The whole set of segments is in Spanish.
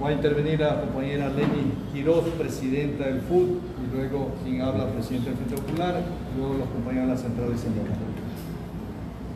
Va a intervenir la compañera Leni Quiroz, presidenta del FUT, y luego quien habla, presidente del Frente Popular, y luego los compañeros de la Central de Sindicatos.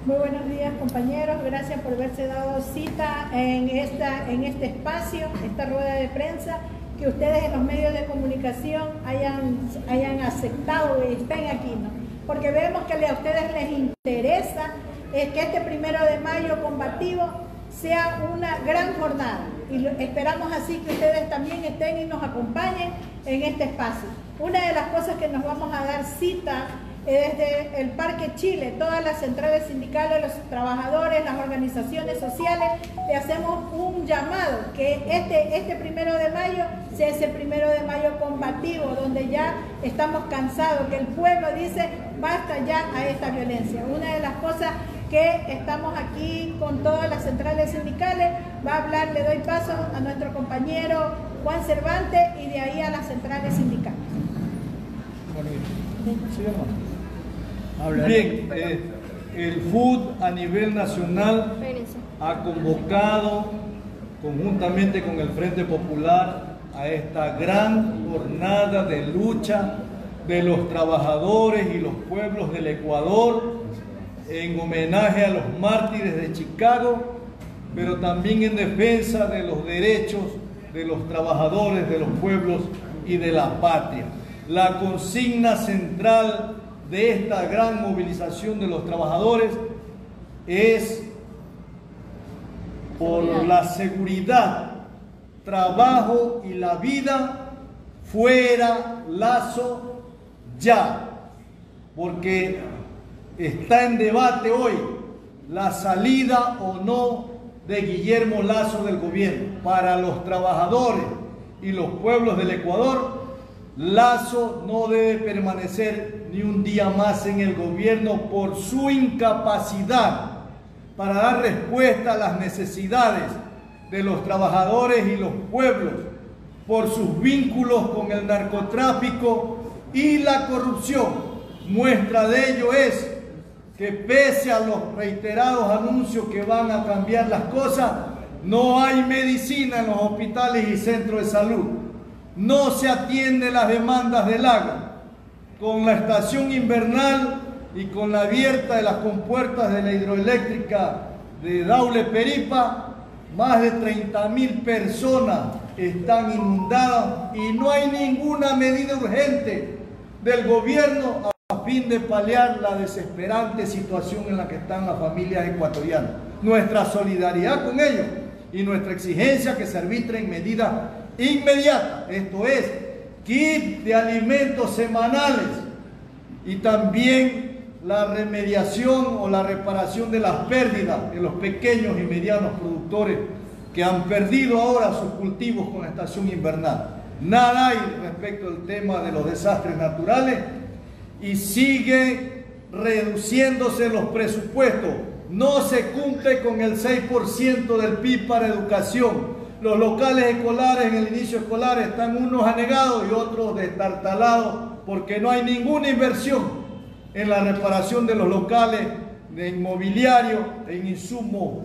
Muy buenos días, compañeros. Gracias por haberse dado cita en este espacio, esta rueda de prensa, que ustedes en los medios de comunicación hayan aceptado y estén aquí, ¿no? Porque vemos que a ustedes les interesa que este 1 de mayo combativo sea una gran jornada, y esperamos así que ustedes también estén y nos acompañen en este espacio. Una de las cosas que nos vamos a dar cita desde el Parque Chile, todas las centrales sindicales, los trabajadores, las organizaciones sociales, le hacemos un llamado que este 1 de mayo sea ese 1 de mayo combativo, donde ya estamos cansados, que el pueblo dice basta ya a esta violencia. Una de las cosas que estamos aquí con todas las centrales sindicales, va a hablar, le doy paso a nuestro compañero Juan Cervantes y de ahí a las centrales sindicales. Bien, el FUT a nivel nacional ha convocado conjuntamente con el Frente Popular a esta gran jornada de lucha de los trabajadores y los pueblos del Ecuador en homenaje a los mártires de Chicago, pero también en defensa de los derechos de los trabajadores, de los pueblos y de la patria. La consigna central de esta gran movilización de los trabajadores es por la seguridad, trabajo y la vida, fuera Lazo ya, porque está en debate hoy la salida o no de Guillermo Lazo del gobierno. Para los trabajadores y los pueblos del Ecuador, Lazo no debe permanecer ni un día más en el gobierno por su incapacidad para dar respuesta a las necesidades de los trabajadores y los pueblos, por sus vínculos con el narcotráfico y la corrupción. Muestra de ello es que pese a los reiterados anuncios que van a cambiar las cosas, no hay medicina en los hospitales y centros de salud. No se atienden las demandas del agua. Con la estación invernal y con la abierta de las compuertas de la hidroeléctrica de Daule Peripa, más de 30.000 personas están inundadas y no hay ninguna medida urgente del gobierno a fin de paliar la desesperante situación en la que están las familias ecuatorianas. Nuestra solidaridad con ellos y nuestra exigencia que se arbitren medidas inmediatas, esto es, kit de alimentos semanales y también la remediación o la reparación de las pérdidas de los pequeños y medianos productores que han perdido ahora sus cultivos con la estación invernal. Nada hay respecto al tema de los desastres naturales y sigue reduciéndose los presupuestos. No se cumple con el 6% del PIB para educación. Los locales escolares en el inicio escolar están unos anegados y otros destartalados porque no hay ninguna inversión en la reparación de los locales, de inmobiliario, en insumos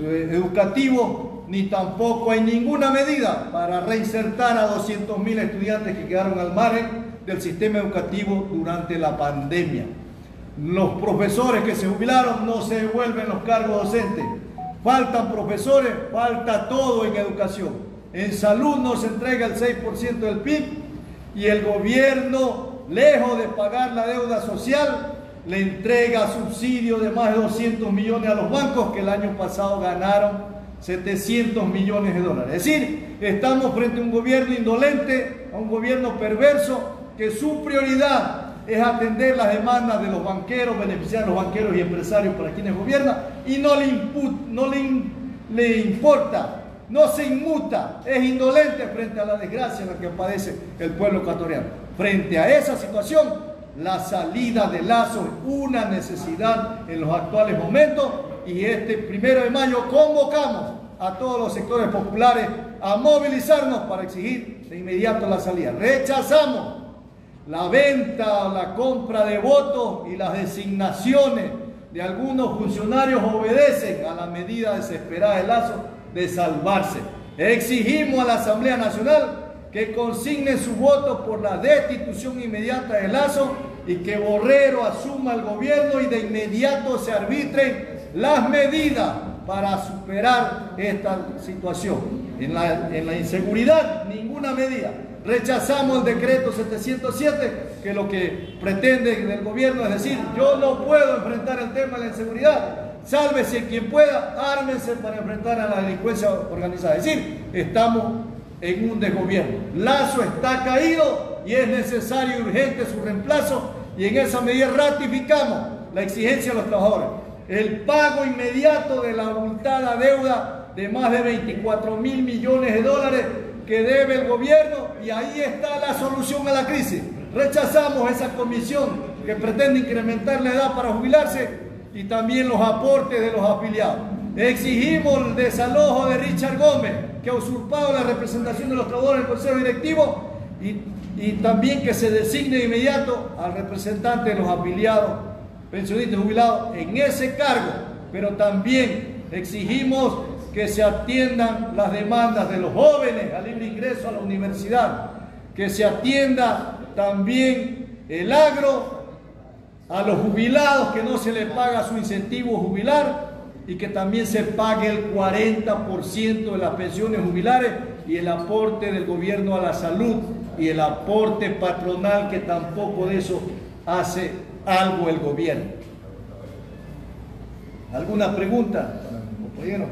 educativos, ni tampoco hay ninguna medida para reinsertar a 200.000 estudiantes que quedaron al margen del sistema educativo durante la pandemia. Los profesores que se jubilaron no se devuelven los cargos docentes. Faltan profesores, falta todo en educación. En salud no se entrega el 6% del PIB y el gobierno, lejos de pagar la deuda social, le entrega subsidios de más de 200 millones a los bancos que el año pasado ganaron 700 millones de dólares. Es decir, estamos frente a un gobierno indolente, a un gobierno perverso, que su prioridad es atender las demandas de los banqueros, beneficiar a los banqueros y empresarios para quienes gobiernan, y no le importa, no se inmuta, es indolente frente a la desgracia en la que padece el pueblo ecuatoriano. Frente a esa situación, la salida de Lazo es una necesidad en los actuales momentos, y este 1 de mayo convocamos a todos los sectores populares a movilizarnos para exigir de inmediato la salida. Rechazamos la venta, la compra de votos y las designaciones de algunos funcionarios obedecen a la medida desesperada de Lazo de salvarse. Exigimos a la Asamblea Nacional que consigne su voto por la destitución inmediata de Lasso y que Borrero asuma el gobierno y de inmediato se arbitren las medidas para superar esta situación. En la inseguridad, ninguna medida. Rechazamos el decreto 707, que lo que pretende del gobierno es decir, yo no puedo enfrentar el tema de la inseguridad, sálvese quien pueda, ármense para enfrentar a la delincuencia organizada. Es decir, estamos en un desgobierno. Lasso está caído y es necesario y urgente su reemplazo, y en esa medida ratificamos la exigencia de los trabajadores. El pago inmediato de la abultada deuda de más de 24.000 millones de dólares que debe el gobierno, y ahí está la solución a la crisis. Rechazamos esa comisión que pretende incrementar la edad para jubilarse y también los aportes de los afiliados. Exigimos el desalojo de Richard Gómez, que ha usurpado la representación de los trabajadores en el Consejo Directivo, y también que se designe de inmediato al representante de los afiliados, pensionistas jubilados, en ese cargo. Pero también exigimos que se atiendan las demandas de los jóvenes a libre ingreso a la universidad, que se atienda también el agro, a los jubilados que no se les paga su incentivo jubilar, y que también se pague el 40% de las pensiones jubilares y el aporte del gobierno a la salud y el aporte patronal, que tampoco de eso hace algo el gobierno. ¿Alguna pregunta, compañero?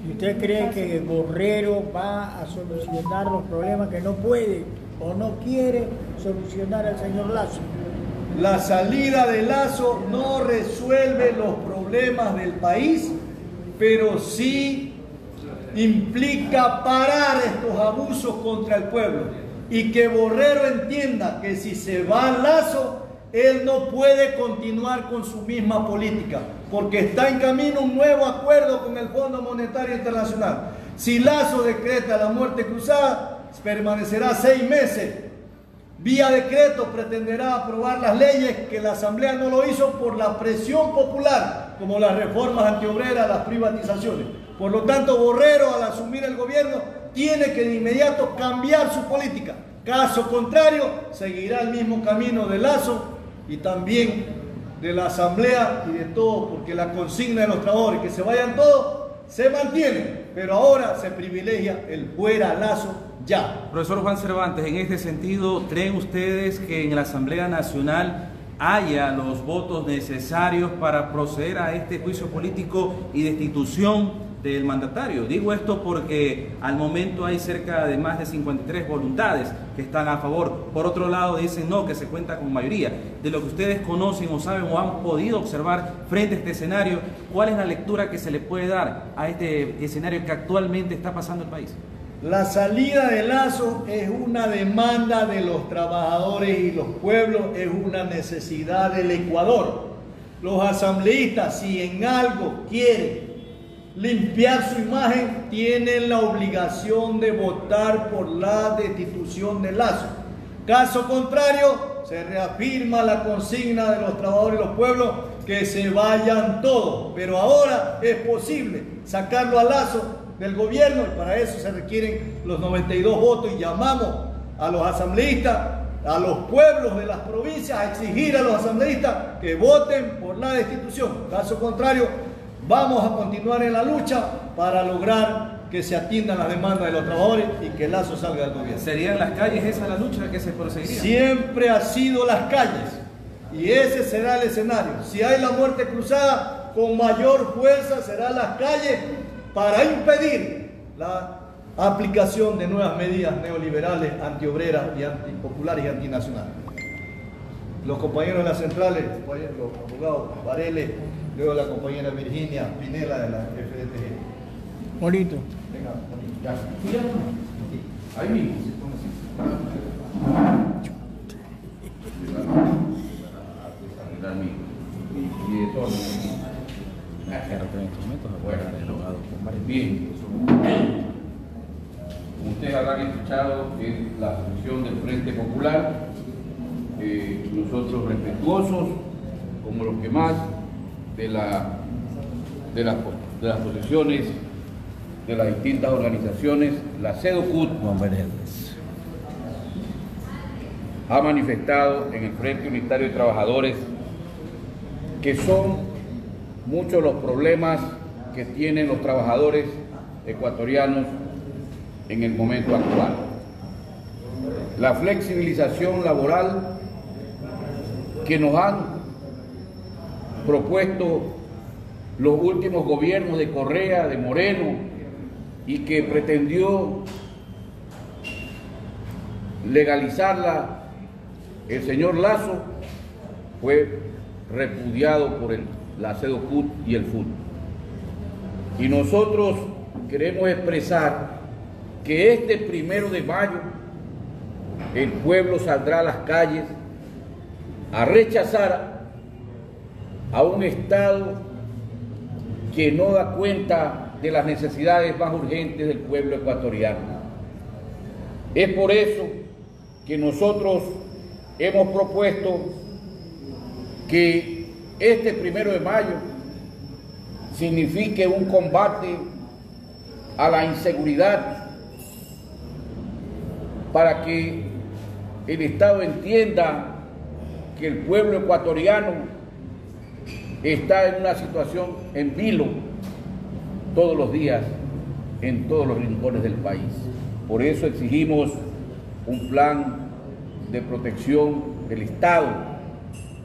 ¿Y usted cree que Borrero va a solucionar los problemas que no puede o no quiere solucionar el señor Lasso? La salida de Lasso no resuelve los problemas del país, pero sí implica parar estos abusos contra el pueblo, y que Borrero entienda que si se va Lasso, él no puede continuar con su misma política, porque está en camino un nuevo acuerdo con el Fondo Monetario Internacional. Si Lasso decreta la muerte cruzada, permanecerá 6 meses. Vía decreto pretenderá aprobar las leyes que la Asamblea no lo hizo por la presión popular, como las reformas antiobreras, las privatizaciones. Por lo tanto, Borrero, al asumir el gobierno, tiene que de inmediato cambiar su política. Caso contrario, seguirá el mismo camino de Lasso y también de la Asamblea y de todo, porque la consigna de los trabajadores, que se vayan todos, se mantiene, pero ahora se privilegia el fuera Lasso ya. Profesor Juan Cervantes, en este sentido, ¿creen ustedes que en la Asamblea Nacional haya los votos necesarios para proceder a este juicio político y destitución del mandatario? Digo esto porque al momento hay cerca de más de 53 voluntades que están a favor. Por otro lado dicen no, que se cuenta con mayoría. De lo que ustedes conocen o saben o han podido observar frente a este escenario, ¿cuál es la lectura que se le puede dar a este escenario que actualmente está pasando el país? La salida de Lasso es una demanda de los trabajadores y los pueblos, es una necesidad del Ecuador. Los asambleístas, si en algo quieren limpiar su imagen, tienen la obligación de votar por la destitución de Lasso. Caso contrario, se reafirma la consigna de los trabajadores y los pueblos, que se vayan todos. Pero ahora es posible sacarlo a Lasso del gobierno, y para eso se requieren los 92 votos, y llamamos a los asambleístas, a los pueblos de las provincias, a exigir a los asambleístas que voten por la destitución. Caso contrario, vamos a continuar en la lucha para lograr que se atiendan las demandas de los trabajadores y que Lasso salga del gobierno. ¿Serían las calles esa la lucha que se proseguiría? Siempre ha sido las calles, y ese será el escenario. Si hay la muerte cruzada, con mayor fuerza serán las calles para impedir la aplicación de nuevas medidas neoliberales, antiobreras y antipopulares y antinacionales. Los compañeros de las centrales, los abogados Varela, luego la compañera Virginia Pinela de la FDTG. Bonito. Venga, ya. Ahí mismo. Bien, ustedes habrán escuchado que es la posición del Frente Popular, nosotros respetuosos, como los que más, de las posiciones de las distintas organizaciones, la CEDOCUT ha manifestado en el Frente Unitario de Trabajadores que son muchos los problemas que tienen los trabajadores ecuatorianos en el momento actual. La flexibilización laboral que nos han propuesto los últimos gobiernos de Correa, de Moreno, y que pretendió legalizarla el señor Lasso, fue repudiado por la CEDOCUT y el FUT. Y nosotros queremos expresar que este 1 de mayo el pueblo saldrá a las calles a rechazar a un Estado que no da cuenta de las necesidades más urgentes del pueblo ecuatoriano. Es por eso que nosotros hemos propuesto que este 1 de mayo signifique un combate a la inseguridad para que el Estado entienda que el pueblo ecuatoriano está en una situación en vilo todos los días en todos los rincones del país. Por eso exigimos un plan de protección del Estado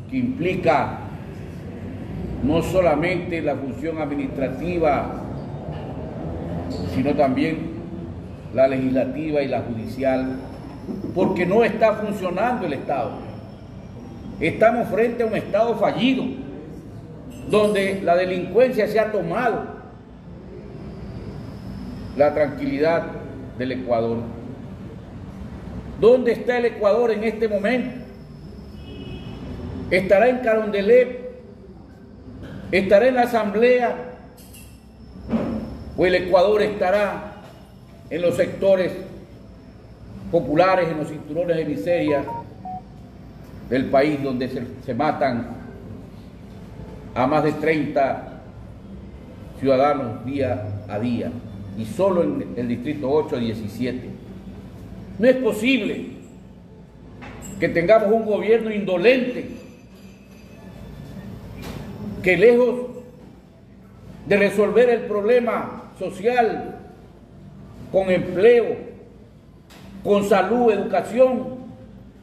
que implica no solamente la función administrativa, sino también la legislativa y la judicial, porque no está funcionando el Estado. Estamos frente a un Estado fallido, donde la delincuencia se ha tomado la tranquilidad del Ecuador. ¿Dónde está el Ecuador en este momento? ¿Estará en Carondelet? ¿Estará en la Asamblea? ¿O el Ecuador estará en los sectores populares, en los cinturones de miseria del país, donde se matan a más de 30 ciudadanos día a día, y solo en el distrito 8 a 17? No es posible que tengamos un gobierno indolente que, lejos de resolver el problema social con empleo, con salud, educación,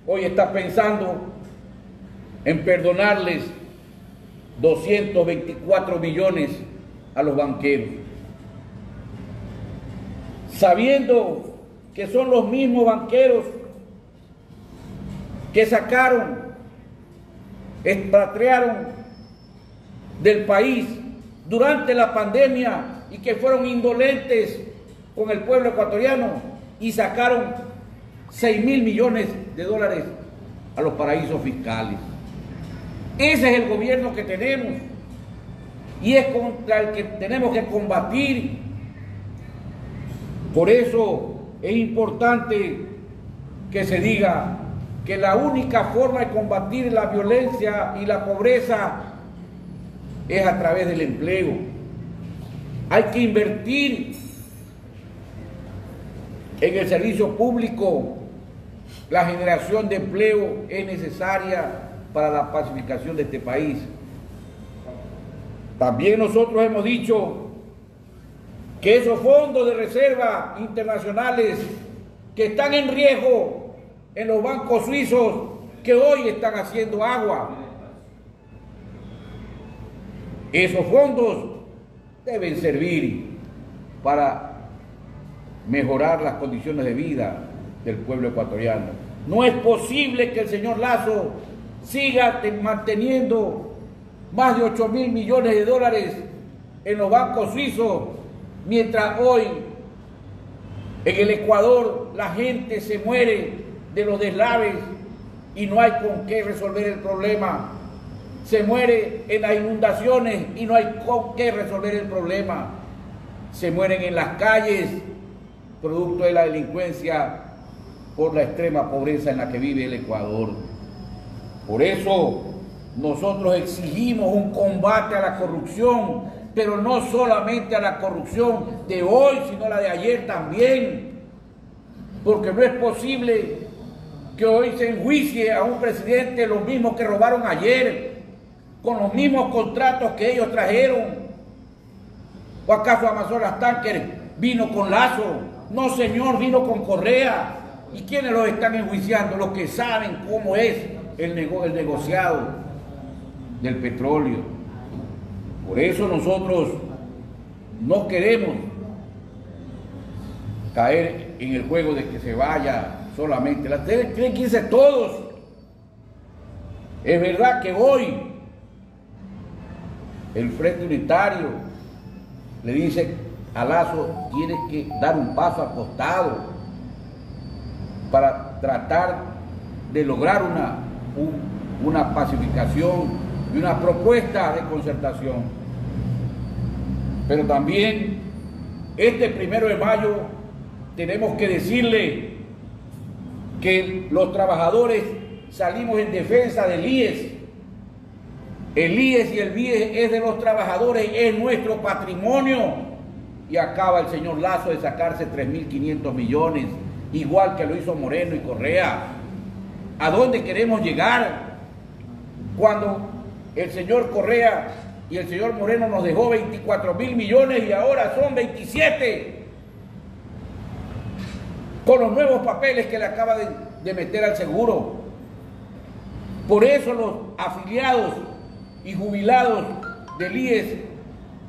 hoy está pensando en perdonarles 224 millones a los banqueros, sabiendo que son los mismos banqueros que sacaron, expatriaron del país durante la pandemia y que fueron indolentes con el pueblo ecuatoriano y sacaron 6.000 millones de dólares a los paraísos fiscales. Ese es el gobierno que tenemos y es contra el que tenemos que combatir. Por eso es importante que se diga que la única forma de combatir la violencia y la pobreza es a través del empleo. Hay que invertir en el servicio público. La generación de empleo es necesaria para la pacificación de este país. También nosotros hemos dicho que esos fondos de reserva internacionales que están en riesgo en los bancos suizos, que hoy están haciendo agua, esos fondos deben servir para mejorar las condiciones de vida del pueblo ecuatoriano. No es posible que el señor Lasso siga manteniendo más de 8.000 millones de dólares en los bancos suizos, mientras hoy en el Ecuador la gente se muere de los deslaves y no hay con qué resolver el problema. Se muere en las inundaciones y no hay con qué resolver el problema. Se mueren en las calles, producto de la delincuencia, por la extrema pobreza en la que vive el Ecuador. Por eso nosotros exigimos un combate a la corrupción pero no solamente a la corrupción de hoy, sino la de ayer también. Porque no es posible que hoy se enjuicie a un presidente los mismos que robaron ayer, con los mismos contratos que ellos trajeron. ¿O acaso Amazonas Tanker vino con Lazo? No, señor, vino con Correa. ¿Y quiénes los están enjuiciando? Los que saben cómo es el negociado del petróleo. Por eso nosotros no queremos caer en el juego de que se vaya solamente. Tienen que irse todos. Es verdad que hoy el Frente Unitario le dice a Lazo: tienes que dar un paso al costado para tratar de lograr una pacificación y una propuesta de concertación. Pero también este 1 de mayo tenemos que decirle que los trabajadores salimos en defensa del IES. El IES y el BIES es de los trabajadores, es nuestro patrimonio. Y acaba el señor Lazo de sacarse 3.500 millones, igual que lo hizo Moreno y Correa. ¿A dónde queremos llegar cuando el señor Correa y el señor Moreno nos dejó 24.000 millones y ahora son 27? Con los nuevos papeles que le acaba de meter al seguro. Por eso los afiliados y jubilados del IES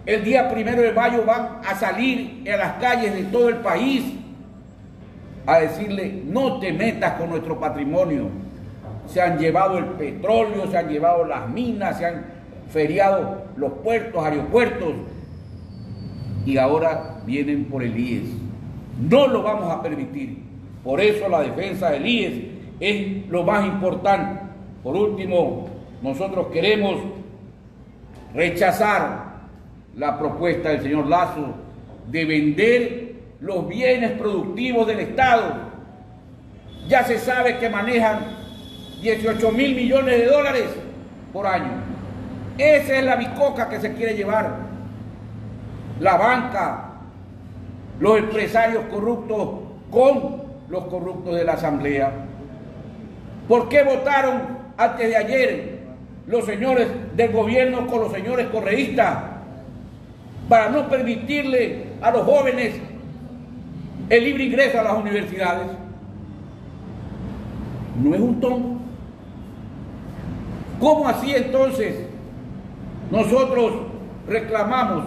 el día 1 de mayo van a salir a las calles de todo el país a decirle: no te metas con nuestro patrimonio. Se han llevado el petróleo, se han llevado las minas, se han feriado los puertos, aeropuertos, y ahora vienen por el IES. No lo vamos a permitir. Por eso la defensa del IES es lo más importante. Por último, nosotros queremos rechazar la propuesta del señor Lazo de vender los bienes productivos del Estado. Ya se sabe que manejan 18.000 millones de dólares por año. Esa es la bicoca que se quiere llevar la banca, los empresarios corruptos con los corruptos de la Asamblea. ¿Por qué votaron antes de ayer los señores del gobierno con los señores correístas? Para no permitirle a los jóvenes el libre ingreso a las universidades. ¿No es un tongo? ¿Cómo así entonces nosotros reclamamos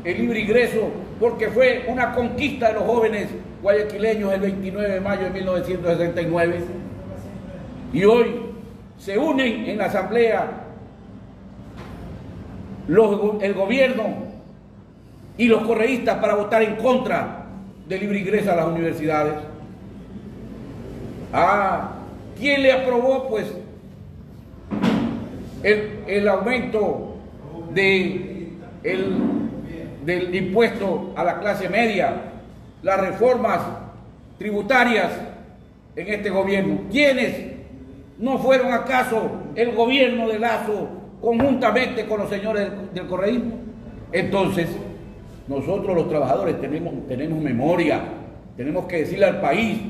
el libre ingreso? Porque fue una conquista de los jóvenes guayaquileños el 29 de mayo de 1969. Y hoy se unen en la Asamblea el gobierno y los correístas para votar en contra del libre ingreso a las universidades. ¿Quién le aprobó pues el aumento del impuesto a la clase media, las reformas tributarias en este gobierno? ¿Quiénes? ¿No fueron acaso el gobierno de Lazo conjuntamente con los señores del correísmo? Entonces, nosotros los trabajadores tenemos memoria, tenemos que decirle al país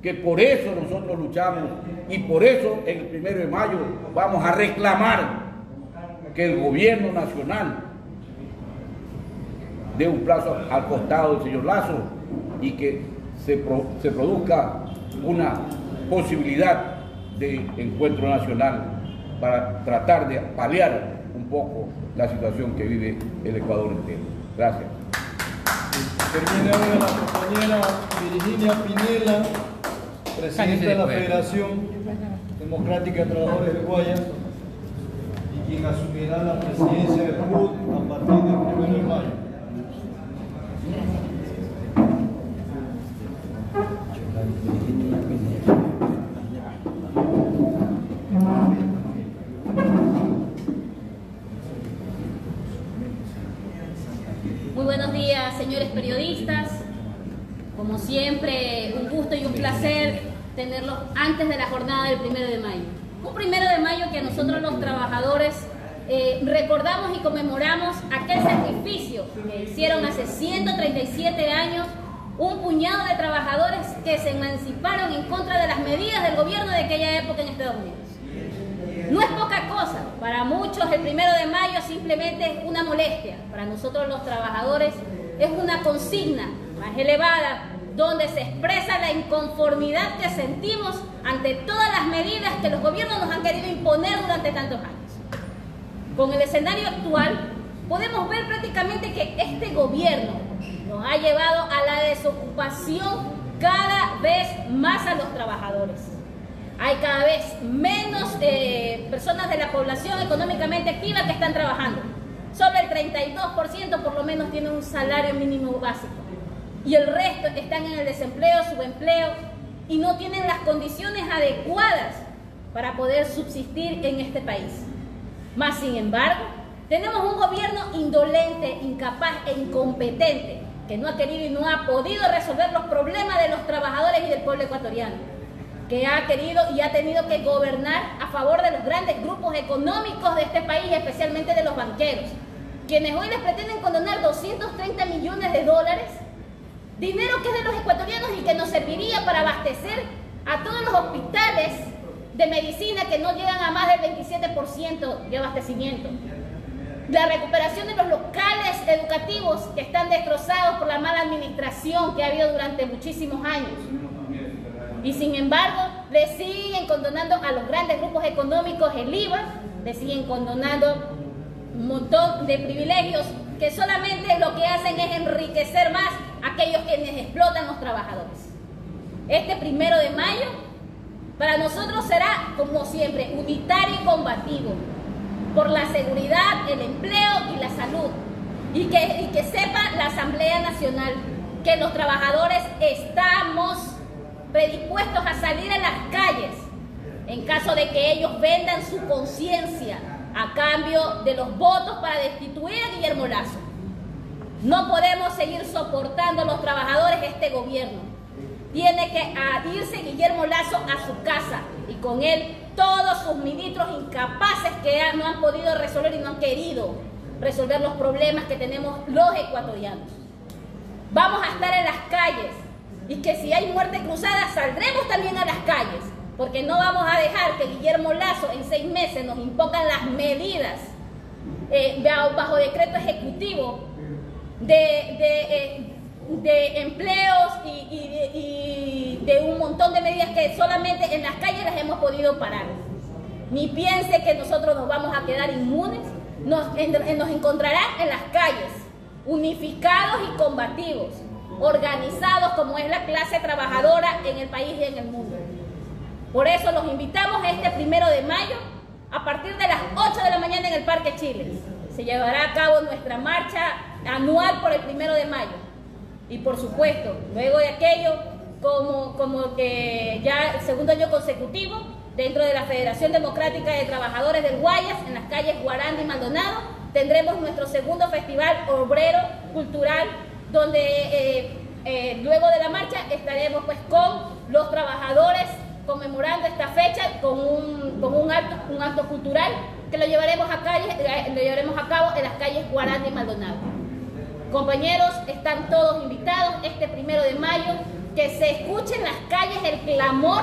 que por eso nosotros luchamos y por eso el 1 de mayo vamos a reclamar que el gobierno nacional dé un plazo al costado del señor Lazo y que se produzca una posibilidad de encuentro nacional para tratar de paliar un poco la situación que vive el Ecuador entero. Gracias. Termina ahora la compañera Virginia Pinela, presidenta de la Federación Democrática de Trabajadores de Guayas, y quien asumirá la presidencia del CUT a partir del 1 de mayo. Muy buenos días, señores periodistas. Como siempre, un gusto y un placer tenerlos antes de la jornada del 1 de mayo. Un 1 de mayo que a nosotros los trabajadores recordamos y conmemoramos aquel sacrificio que hicieron hace 137 años un puñado de trabajadores que se emanciparon en contra de las medidas del gobierno de aquella época en Estados Unidos. No es poca cosa, para muchos el 1 de mayo simplemente es una molestia, para nosotros los trabajadores es una consigna más elevada donde se expresa la inconformidad que sentimos ante todas las medidas que los gobiernos nos han querido imponer durante tantos años. Con el escenario actual podemos ver prácticamente que este gobierno nos ha llevado a la desocupación cada vez más a los trabajadores. Hay cada vez menos personas de la población económicamente activa que están trabajando. Sobre el 32% por lo menos tienen un salario mínimo básico. Y el resto están en el desempleo, subempleo y no tienen las condiciones adecuadas para poder subsistir en este país. Más sin embargo, tenemos un gobierno indolente, incapaz e incompetente que no ha querido y no ha podido resolver los problemas de los trabajadores y del pueblo ecuatoriano, que ha querido y ha tenido que gobernar a favor de los grandes grupos económicos de este país, especialmente de los banqueros, quienes hoy les pretenden condonar 230 millones de dólares, dinero que es de los ecuatorianos y que nos serviría para abastecer a todos los hospitales de medicina que no llegan a más del 27% de abastecimiento. La recuperación de los locales educativos que están destrozados por la mala administración que ha habido durante muchísimos años. Y sin embargo, le siguen condonando a los grandes grupos económicos el IVA, le siguen condonando un montón de privilegios que solamente lo que hacen es enriquecer más a aquellos quienes explotan a los trabajadores. Este 1 de mayo para nosotros será, como siempre, unitario y combativo por la seguridad, el empleo y la salud. Y que sepa la Asamblea Nacional que los trabajadores estamos predispuestos a salir a las calles en caso de que ellos vendan su conciencia a cambio de los votos para destituir a Guillermo Lasso. No podemos seguir soportando a los trabajadores este gobierno. Tiene que irse Guillermo Lasso a su casa y con él todos sus ministros incapaces que no han podido resolver y no han querido resolver los problemas que tenemos los ecuatorianos. Vamos a estar en las calles y que si hay muerte cruzada saldremos también a las calles, porque no vamos a dejar que Guillermo Lasso en 6 meses nos impongan las medidas bajo decreto ejecutivo de empleos y de un montón de medidas que solamente en las calles las hemos podido parar. Ni piense que nosotros nos vamos a quedar inmunes, nos encontrarán en las calles, unificados y combativos, organizados como es la clase trabajadora en el país y en el mundo. Por eso los invitamos este 1 de mayo a partir de las 8 de la mañana en el Parque Chile. Se llevará a cabo nuestra marcha anual por el 1 de mayo. Y por supuesto, luego de aquello, como que ya el segundo año consecutivo, dentro de la Federación Democrática de Trabajadores del Guayas, en las calles Guaranda y Maldonado, tendremos nuestro segundo festival obrero cultural, donde luego de la marcha estaremos pues con los trabajadores conmemorando esta fecha con un acto cultural que lo llevaremos a cabo en las calles Guaranda y Maldonado. Compañeros, están todos invitados este 1 de mayo, que se escuche en las calles el clamor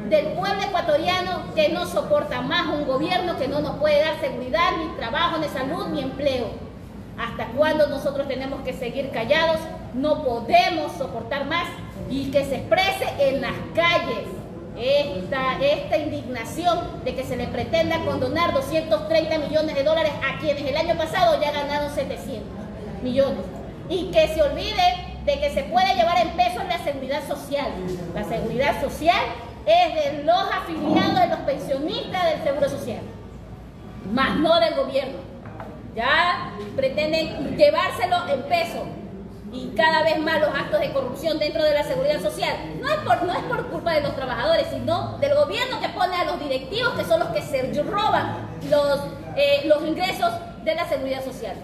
del pueblo ecuatoriano que no soporta más un gobierno que no nos puede dar seguridad, ni trabajo, ni salud, ni empleo. ¿Hasta cuándo nosotros tenemos que seguir callados? No podemos soportar más y que se exprese en las calles esta indignación de que se le pretenda condonar 230 millones de dólares a quienes el año pasado ya ganaron 700 millones. Y que se olvide de que se puede llevar en pesos la seguridad social. La seguridad social es de los afiliados, de los pensionistas del Seguro Social, más no del gobierno. Ya pretenden llevárselo en peso. Y cada vez más los actos de corrupción dentro de la seguridad social no es por culpa de los trabajadores, sino del gobierno que pone a los directivos, que son los que se roban los ingresos de la seguridad social.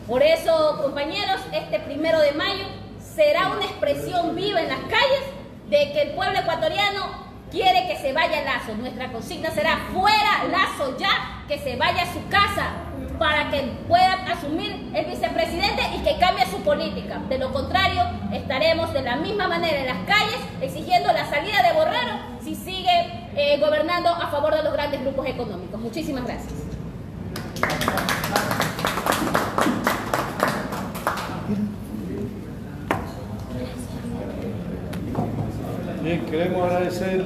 Por eso, compañeros, este 1 de mayo será una expresión viva en las calles de que el pueblo ecuatoriano quiere que se vaya Lasso. Nuestra consigna será fuera Lasso ya, que se vaya a su casa para que pueda asumir el vicepresidente y que cambie su política. De lo contrario, estaremos de la misma manera en las calles exigiendo la salida de Borrero si sigue gobernando a favor de los grandes grupos económicos. Muchísimas gracias. Bien, queremos agradecer